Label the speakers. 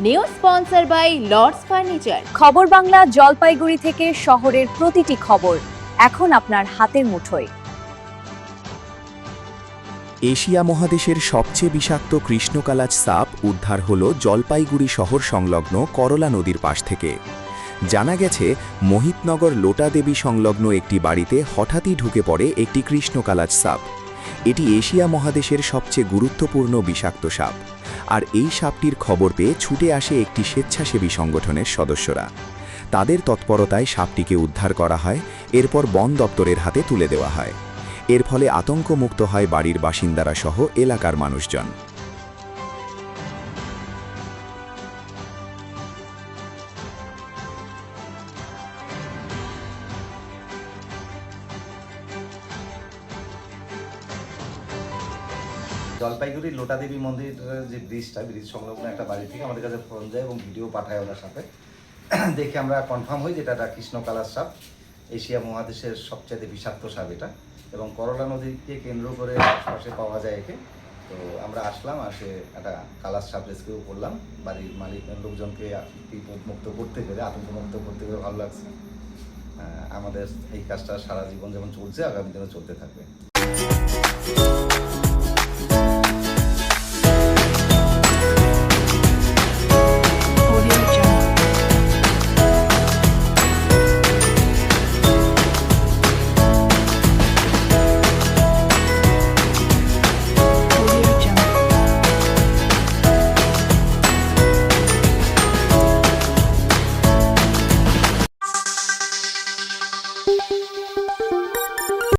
Speaker 1: New sponsor by Lords furniture.
Speaker 2: খবর বাংলা জলপাইগুড়ি থেকে শহরের প্রতিটি খবর এখন আপনার হাতের মুঠোয়।
Speaker 3: এশিয়া মহাদেশের সবচেয়ে বিষাক্ত কৃষ্ণকালাজ সাপ উদ্ধার হল জলপাইগুড়ি শহর সংলগ্ন করলা নদীর পাশ থেকে। জানা গেছে, মোহিতনগর লোটা দেবী সংলগ্ন একটি বাড়িতে হঠাৎই ঢুকে পড়ে একটি কৃষ্ণকালাজ সাপ। এটি এশিয়া মহাদেশের সবচেয়ে গুরুত্বপূর্ণ বিষাক্ত সাপ, আর এই সাপটির খবর পেয়ে ছুটে আসে একটি স্বেচ্ছাসেবী সংগঠনের সদস্যরা। তাদের তৎপরতায় সাপটিকে উদ্ধার করা হয়, এরপর বন দপ্তরের হাতে তুলে দেওয়া হয়। এর ফলে আতঙ্কমুক্ত হয় বাড়ির বাসিন্দারা সহ এলাকার মানুষজন।
Speaker 4: জলপাইগুড়ির লোটা দেবী মন্দির যে ব্রিজ সংলগ্ন একটা বাড়ি থেকে আমাদের কাছে ফোন যায় এবং ভিডিও পাঠায় ওনার সাথে। দেখে আমরা কনফার্ম হই যে এটা কৃষ্ণকালার সাপ, এশিয়া মহাদেশের সবচেয়ে বিষাক্ত সাপ এটা, এবং করলা নদীকে কেন্দ্র করে আশপাশে পাওয়া যায় একে। তো আমরা আসলাম, আসে একটা কালার সাপ রেস্কিউ করলাম। বাড়ির মালিক লোকজনকে বিপদমুক্ত করতে পেরে, আতঙ্কমুক্ত করতে পেরে ভালো লাগছে। আমাদের এই কাজটা সারা জীবন যেমন চলছে, আগামী দিনে চলতে থাকবে।